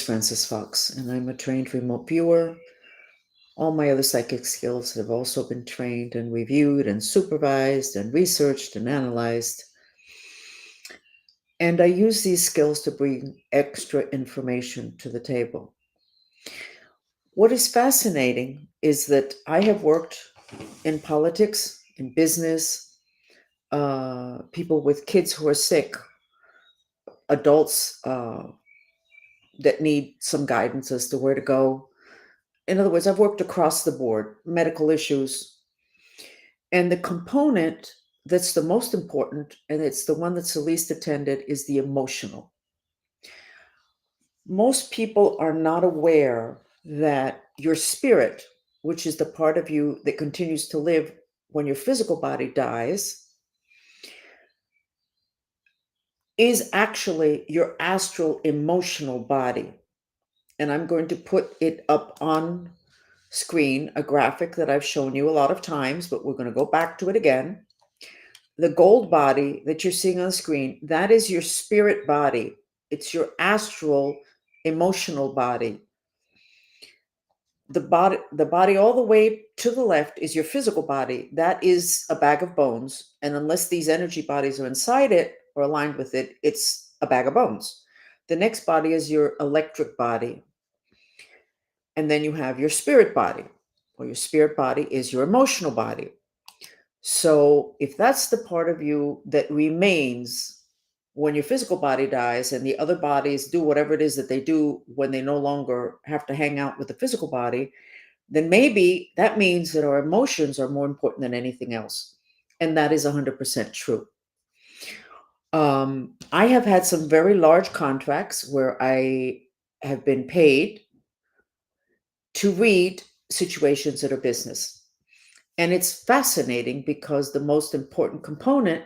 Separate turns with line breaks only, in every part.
Frances Fox, and I'm a trained remote viewer. All my other psychic skills have also been trained and reviewed and supervised and researched and analyzed. And I use these skills to bring extra information to the table. What is fascinating is that I have worked in politics, in business, people with kids who are sick, adults that need some guidance as to where to go. In other words, I've worked across the board, medical issues. And the component that's the most important, and it's the one that's the least attended, is the emotional. Most people are not aware that your spirit, which is the part of you that continues to live when your physical body dies, is actually your astral emotional body. And I'm going to put it up on screen, a graphic that I've shown you a lot of times, but we're going to go back to it again. The gold body that you're seeing on the screen, that is your spirit body. It's your astral emotional body. The body all the way to the left is your physical body. That is a bag of bones. And unless these energy bodies are inside it or aligned with it, it's a bag of bones. The next body is your electric body. And then you have your spirit body. Well, your spirit body is your emotional body. So if that's the part of you that remains when your physical body dies and the other bodies do whatever it is that they do when they no longer have to hang out with the physical body, then maybe that means that our emotions are more important than anything else. And that is 100% true. I have had some very large contracts where I have been paid to read situations that are business. And it's fascinating because the most important component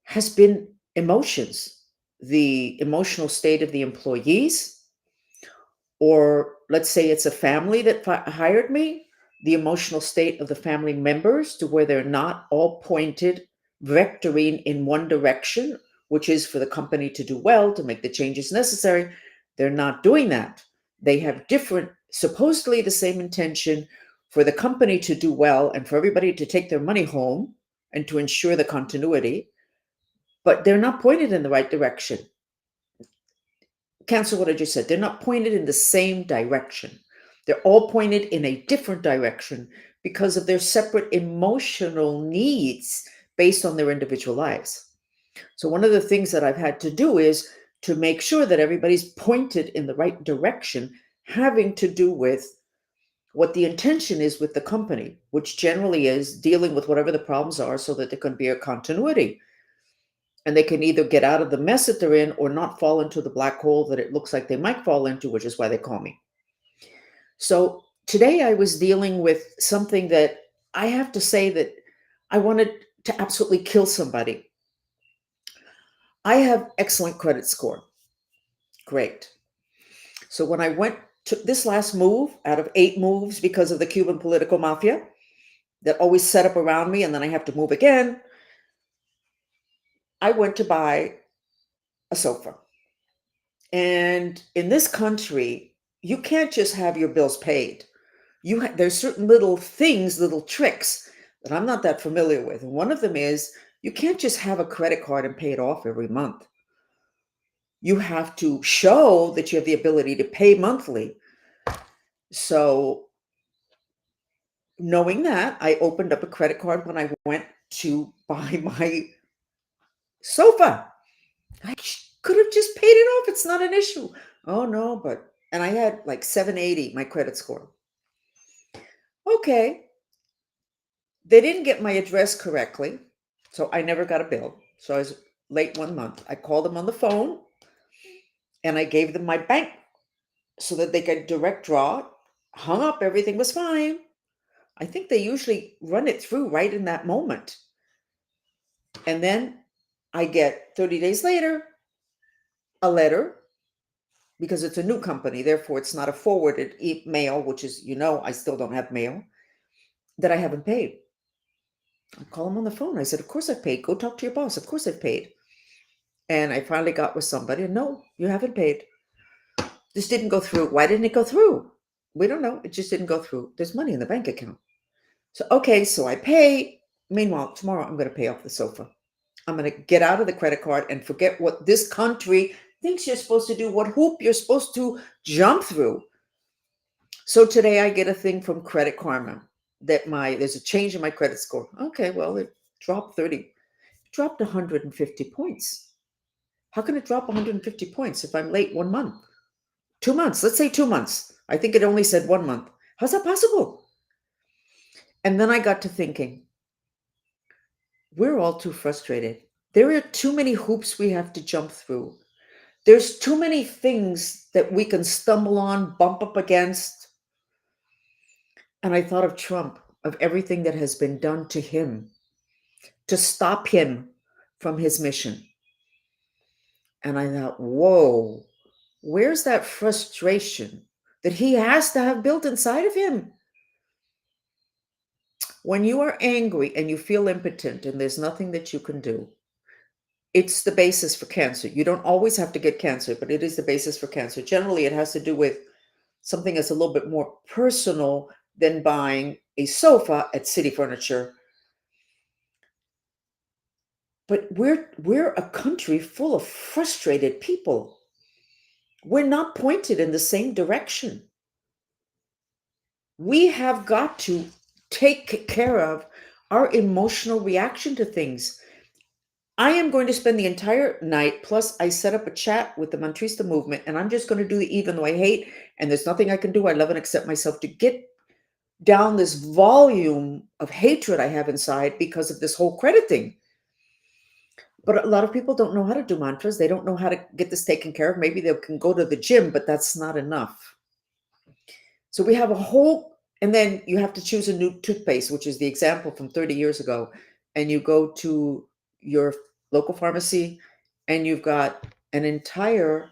has been emotions, the emotional state of the employees, or let's say it's a family that hired me, the emotional state of the family members to where they're not all pointed, vectoring in one direction, which is for the company to do well, to make the changes necessary. They're not doing that. They have different, supposedly the same intention for the company to do well and for everybody to take their money home and to ensure the continuity, but they're not pointed in the right direction. Cancel what I just said. They're not pointed in the same direction. They're all pointed in a different direction because of their separate emotional needs based on their individual lives. So one of the things that I've had to do is to make sure that everybody's pointed in the right direction, having to do with what the intention is with the company, which generally is dealing with whatever the problems are so that there can be a continuity. And they can either get out of the mess that they're in or not fall into the black hole that it looks like they might fall into, which is why they call me. So today I was dealing with something that I have to say that I wanted to absolutely kill somebody. I have excellent credit score. Great. So when I went to this last move out of 8 moves because of the Cuban political mafia that always set up around me and then I have to move again, I went to buy a sofa. And in this country, you can't just have your bills paid. There's certain little things, little tricks that I'm not that familiar with. And one of them is you can't just have a credit card and pay it off every month. You have to show that you have the ability to pay monthly. So knowing that, I opened up a credit card when I went to buy my sofa. I could have just paid it off. It's not an issue. Oh no, and I had like 780, my credit score. Okay. They didn't get my address correctly, so I never got a bill. So I was late 1 month. I called them on the phone and I gave them my bank so that they could direct draw. Hung up, everything was fine. I think they usually run it through right in that moment. And then I get 30 days later a letter because it's a new company, therefore it's not a forwarded mail, which is, I still don't have mail, that I haven't paid. I call them on the phone. I said, of course I've paid. Go talk to your boss. Of course I've paid. And I finally got with somebody, and no, you haven't paid. This didn't go through. Why didn't it go through? We don't know. It just didn't go through. There's money in the bank account. So, okay, so I pay. Meanwhile, tomorrow I'm going to pay off the sofa. I'm going to get out of the credit card and forget what this country thinks you're supposed to do, what hoop you're supposed to jump through. So today I get a thing from Credit Karma that there's a change in my credit score. Okay, well, it dropped 30, it dropped 150 points. How can it drop 150 points if I'm late 1 month? 2 months, let's say 2 months. I think it only said 1 month. How's that possible? And then I got to thinking, we're all too frustrated. There are too many hoops we have to jump through. There's too many things that we can stumble on, bump up against. And I thought of Trump, of everything that has been done to him to stop him from his mission. And I thought, whoa, where's that frustration that he has to have built inside of him? When you are angry and you feel impotent and there's nothing that you can do, it's the basis for cancer. You don't always have to get cancer, but it is the basis for cancer. Generally, it has to do with something that's a little bit more personal than buying a sofa at City Furniture. But we're a country full of frustrated people. We're not pointed in the same direction. We have got to take care of our emotional reaction to things. I am going to spend the entire night, plus I set up a chat with the Mantrista movement, and I'm just going to do the even though I hate, and there's nothing I can do. I love and accept myself to get down this volume of hatred I have inside because of this whole credit thing. But a lot of people don't know how to do mantras. They don't know how to get this taken care of. Maybe they can go to the gym, but that's not enough. So we have a whole, and then you have to choose a new toothpaste, which is the example from 30 years ago. And you go to your local pharmacy and you've got an entire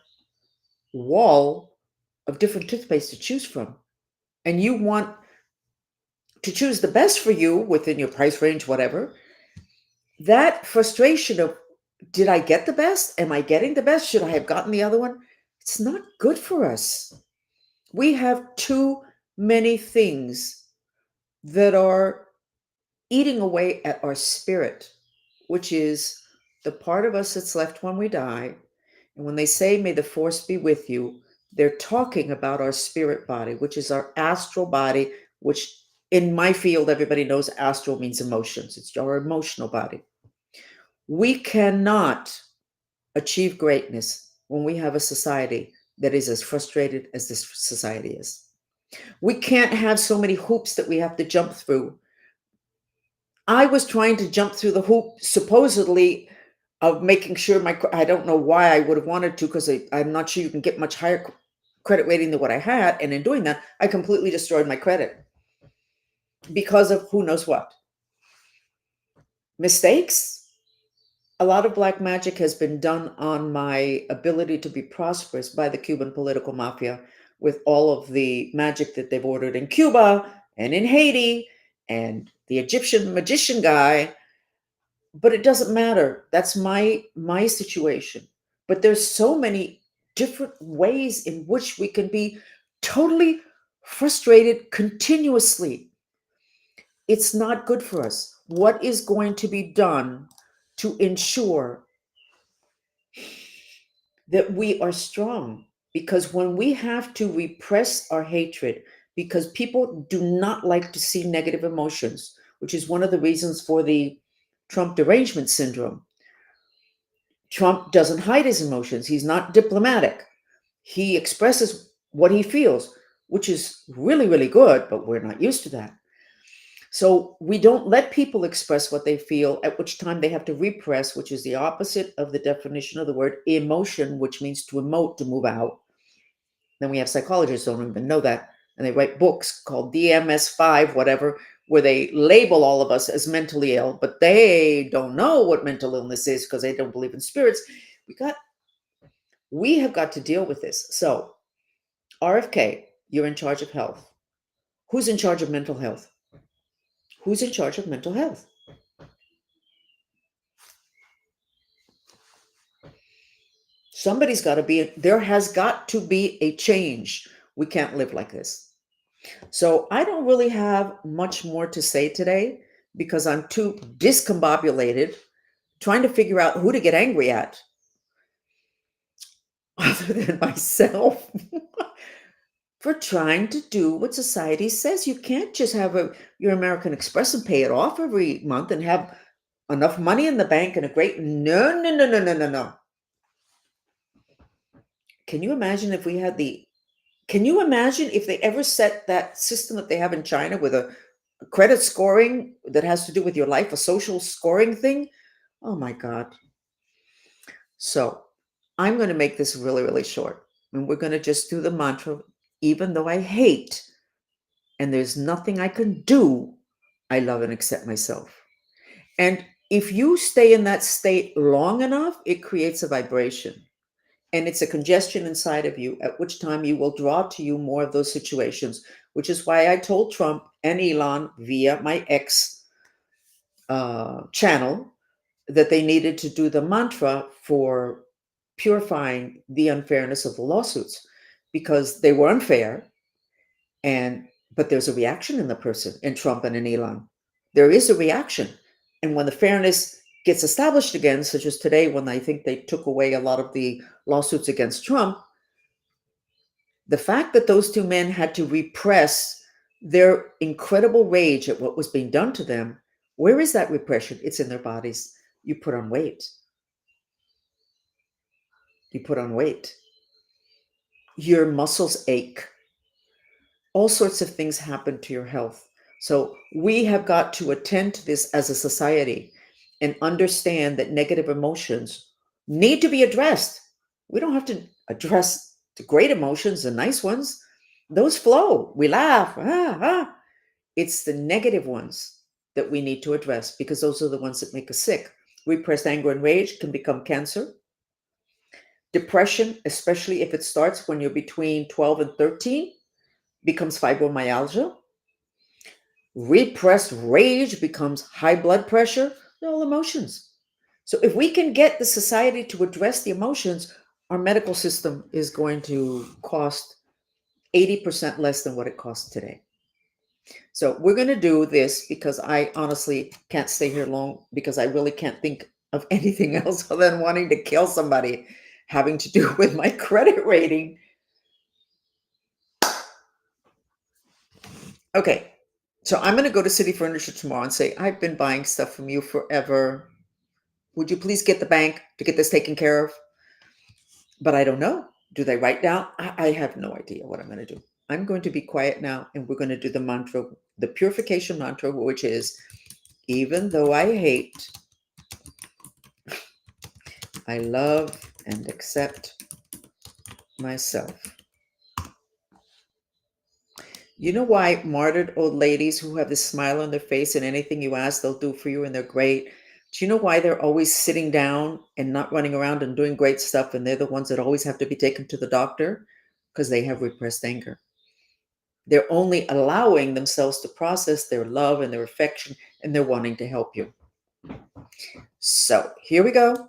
wall of different toothpaste to choose from. And you want to choose the best for you within your price range, whatever. That frustration of, did I get the best? Am I getting the best? Should I have gotten the other one? It's not good for us. We have too many things that are eating away at our spirit, which is the part of us that's left when we die. And when they say, may the force be with you, they're talking about our spirit body, which is our astral body, which in my field, everybody knows astral means emotions. It's our emotional body. We cannot achieve greatness when we have a society that is as frustrated as this society is. We can't have so many hoops that we have to jump through. I was trying to jump through the hoop, supposedly, of making sure I don't know why I would have wanted to, because I'm not sure you can get much higher credit rating than what I had. And in doing that, I completely destroyed my credit because of who knows what. Mistakes? A lot of black magic has been done on my ability to be prosperous by the Cuban political mafia with all of the magic that they've ordered in Cuba and in Haiti and the Egyptian magician guy. But it doesn't matter. That's my situation. But there's so many different ways in which we can be totally frustrated continuously. It's not good for us. What is going to be done to ensure that we are strong? Because when we have to repress our hatred, because people do not like to see negative emotions, which is one of the reasons for the Trump derangement syndrome. Trump doesn't hide his emotions. He's not diplomatic. He expresses what he feels, which is really, really good, but we're not used to that. So we don't let people express what they feel, at which time they have to repress, which is the opposite of the definition of the word emotion, which means to emote, to move out. Then we have psychologists who don't even know that. And they write books called DMS5, whatever, where they label all of us as mentally ill, but they don't know what mental illness is because they don't believe in spirits. We have got to deal with this. So, RFK, you're in charge of health. Who's in charge of mental health? Who's in charge of mental health? there has got to be a change. We can't live like this. So I don't really have much more to say today because I'm too discombobulated trying to figure out who to get angry at other than myself for trying to do what society says. You can't just have your American Express and pay it off every month and have enough money in the bank and a great no, no, no, no, no, no, no. Can you imagine if we had the Can you imagine if they ever set that system that they have in China with a credit scoring that has to do with your life, a social scoring thing? Oh my God. So I'm going to make this really, really short. And we're going to just do the mantra, even though I hate and there's nothing I can do, I love and accept myself. And if you stay in that state long enough, it creates a vibration. And it's a congestion inside of you, at which time you will draw to you more of those situations, which is why I told Trump and Elon via my X channel that they needed to do the mantra for purifying the unfairness of the lawsuits because they were unfair. But there's a reaction in the person, in Trump and in Elon. There is a reaction. And when the fairness gets established again, such as today, when I think they took away a lot of the lawsuits against Trump, the fact that those two men had to repress their incredible rage at what was being done to them, where is that repression? It's in their bodies. You put on weight. You put on weight. Your muscles ache. All sorts of things happen to your health. So we have got to attend to this as a society and understand that negative emotions need to be addressed. We don't have to address the great emotions, the nice ones. Those flow. We laugh. It's the negative ones that we need to address because those are the ones that make us sick. Repressed anger and rage can become cancer. Depression, especially if it starts when you're between 12 and 13, becomes fibromyalgia. Repressed rage becomes high blood pressure. They're all emotions. So if we can get the society to address the emotions, our medical system is going to cost 80% less than what it costs today. So we're going to do this because I honestly can't stay here long because I really can't think of anything else other than wanting to kill somebody having to do with my credit rating. Okay, so I'm going to go to City Furniture tomorrow and say, I've been buying stuff from you forever. Would you please get the bank to get this taken care of? But I don't know. Do they write down? I have no idea what I'm going to do. I'm going to be quiet now and we're going to do the mantra, the purification mantra, which is, even though I hate, I love and accept myself. You know why martyred old ladies who have this smile on their face and anything you ask, they'll do for you and they're great? Do you know why they're always sitting down and not running around and doing great stuff? And they're the ones that always have to be taken to the doctor because they have repressed anger. They're only allowing themselves to process their love and their affection, and they're wanting to help you. So here we go.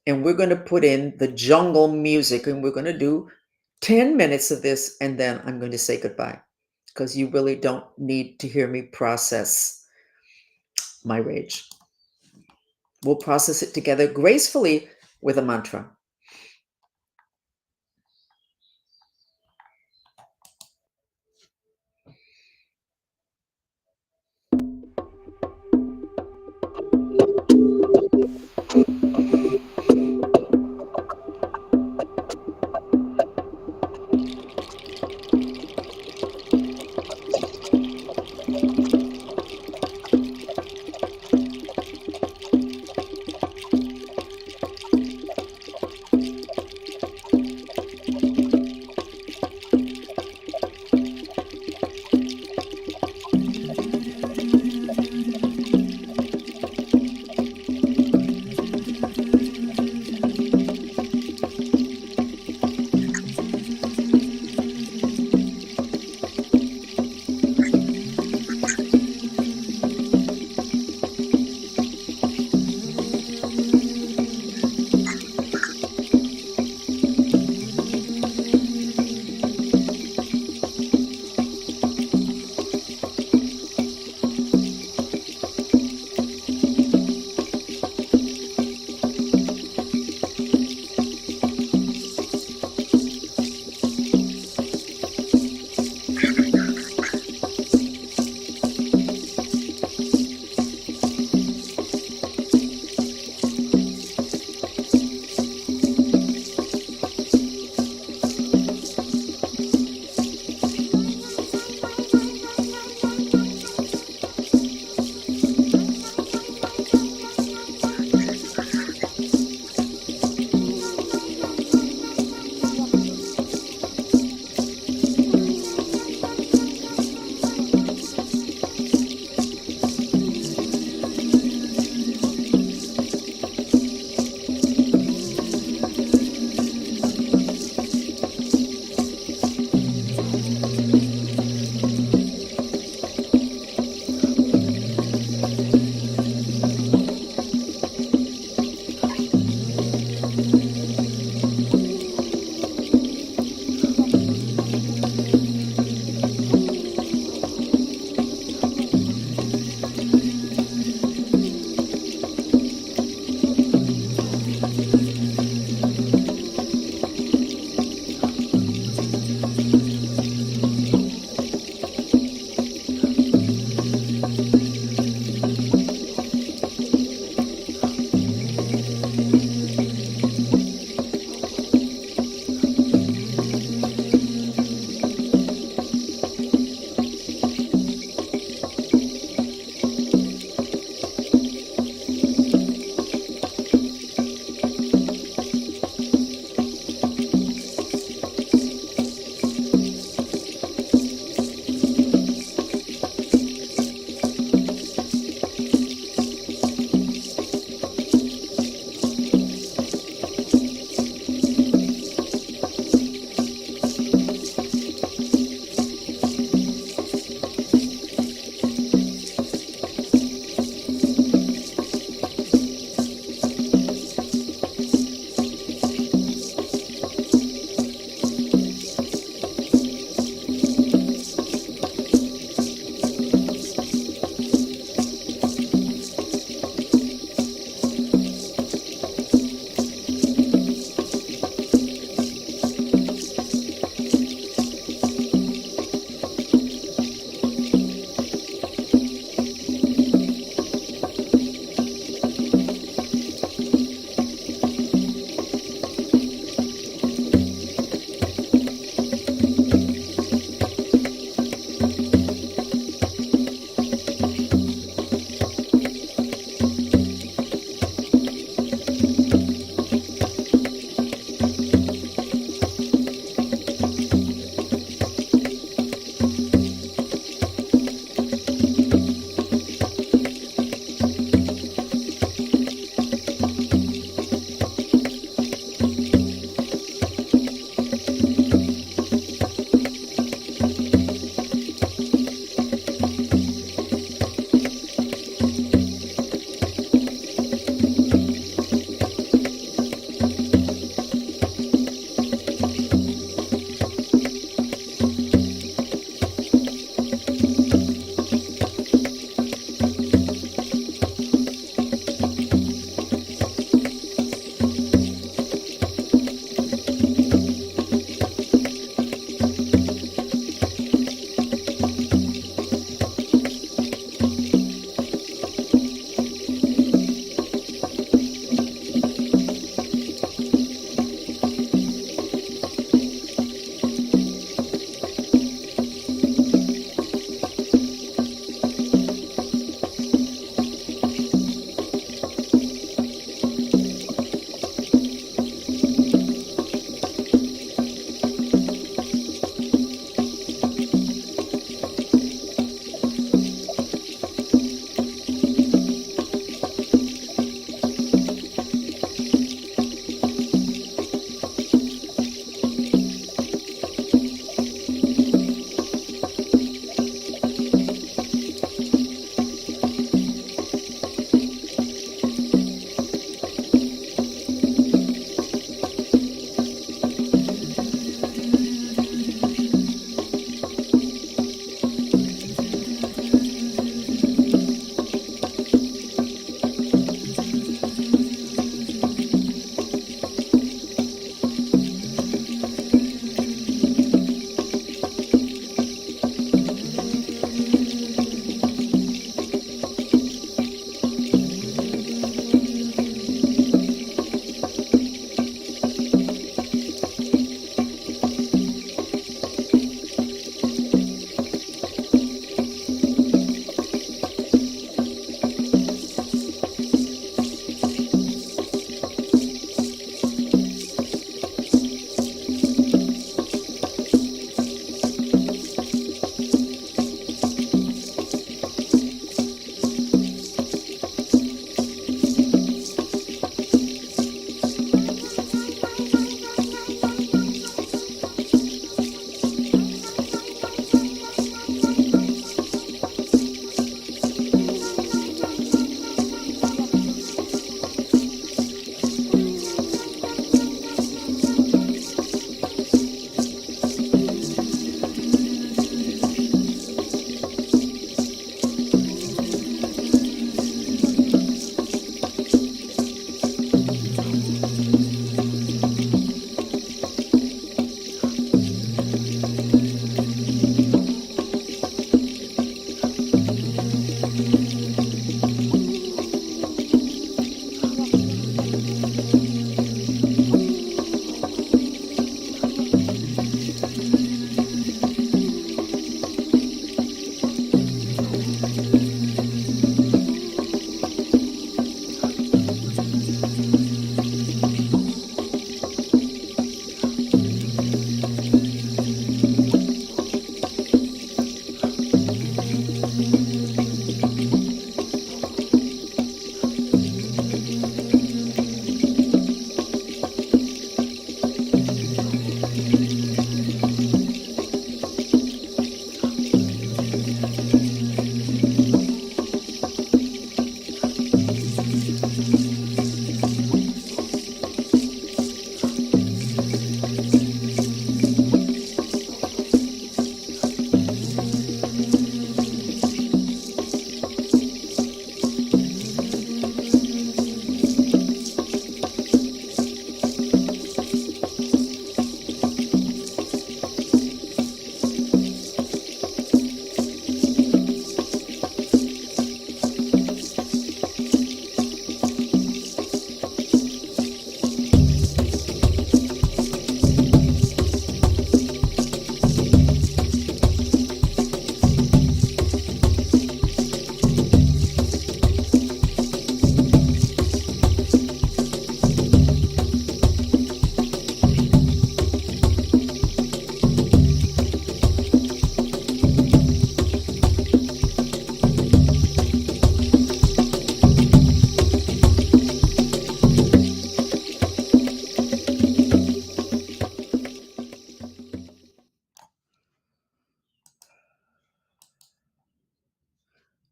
And we're going to put in the jungle music and we're going to do 10 minutes of this. And then I'm going to say goodbye because you really don't need to hear me process my rage. We'll process it together gracefully with a mantra.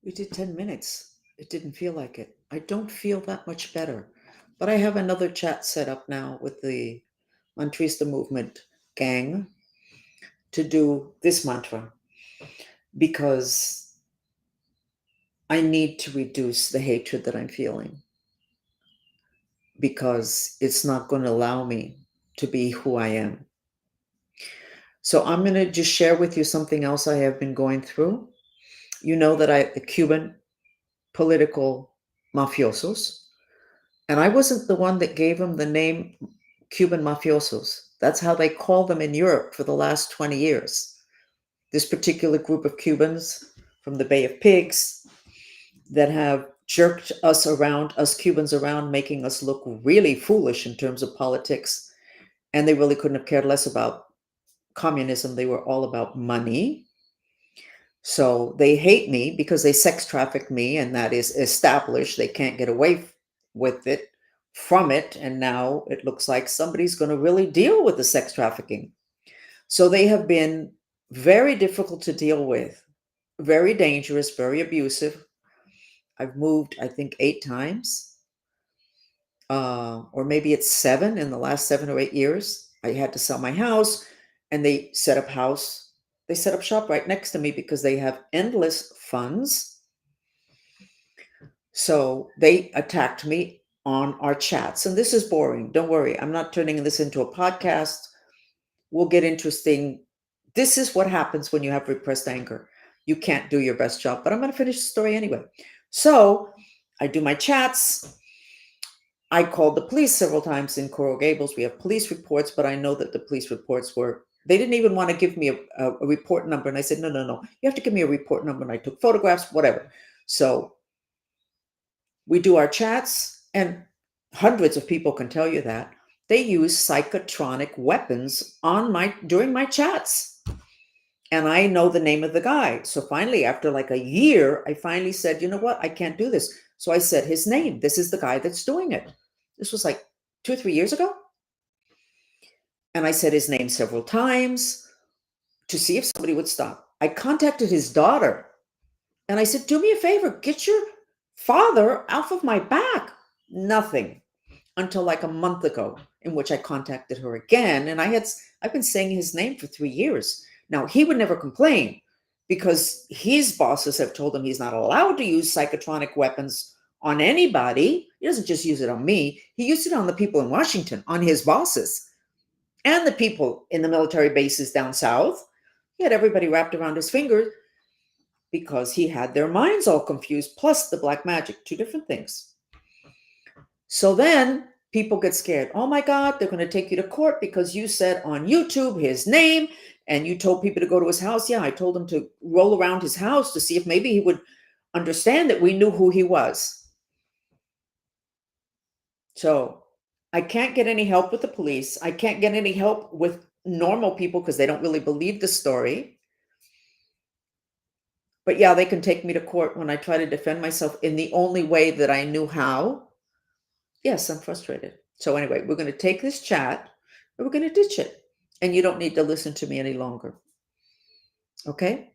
We did 10 minutes. It didn't feel like it. I don't feel that much better. But I have another chat set up now with the Mantrista movement gang to do this mantra because I need to reduce the hatred that I'm feeling because it's not going to allow me to be who I am. So I'm going to just share with you something else I have been going through. You know that the Cuban political mafiosos, and I wasn't the one that gave them the name Cuban mafiosos. That's how they call them in Europe for the last 20 years. This particular group of Cubans from the Bay of Pigs that have jerked us around, us Cubans around, making us look really foolish in terms of politics. And they really couldn't have cared less about communism. They were all about money. So they hate me because they sex traffic me, and that is established. They can't get away with it from it. And now it looks like somebody's going to really deal with the sex trafficking. So they have been very difficult to deal with, very dangerous, very abusive. I've moved, I think, 8 times, or maybe it's 7 in the last 7 or 8 years. I had to sell my house, and they set up house. They set up shop right next to me because they have endless funds. So they attacked me on our chats, and this is boring. Don't worry, I'm not turning this into a podcast. We'll get interesting. This is what happens when you have repressed anger. You can't do your best job, but I'm going to finish the story anyway. So I do my chats. I called the police several times in Coral Gables. We have police reports, but I know that the police reports they didn't even want to give me a report number. And I said, no, no, no, you have to give me a report number. And I took photographs, whatever. So we do our chats, and hundreds of people can tell you that they use psychotronic weapons during my chats. And I know the name of the guy. So finally, after like a year, I finally said, you know what? I can't do this. So I said his name. This is the guy that's doing it. This was like 2 or 3 years ago. And I said his name several times to see if somebody would stop. I contacted his daughter and I said, do me a favor, get your father off of my back. Nothing until like a month ago, in which I contacted her again. And I've been saying his name for 3 years. Now, he would never complain because his bosses have told him he's not allowed to use psychotronic weapons on anybody. He doesn't just use it on me. He used it on the people in Washington, on his bosses, and the people in the military bases down south. He had everybody wrapped around his finger because he had their minds all confused, plus the black magic, two different things. So then people get scared. Oh my God, they're going to take you to court because you said on YouTube his name and you told people to go to his house. Yeah, I told him to roll around his house to see if maybe he would understand that we knew who he was. So I can't get any help with the police. I can't get any help with normal people because they don't really believe the story. But yeah, they can take me to court when I try to defend myself in the only way that I knew how. Yes, I'm frustrated. So anyway, we're going to take this chat and we're going to ditch it. And you don't need to listen to me any longer. Okay?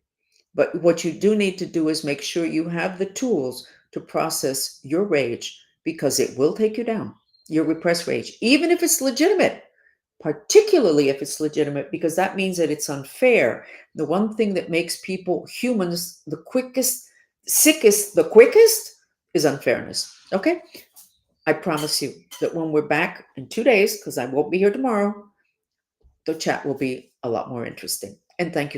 But what you do need to do is make sure you have the tools to process your rage because it will take you down, your repressed rage, even if it's legitimate, particularly if it's legitimate, because that means that it's unfair. The one thing that makes people humans the sickest, the quickest is unfairness. Okay? I promise you that when we're back in 2 days, because I won't be here tomorrow, the chat will be a lot more interesting. And thank you.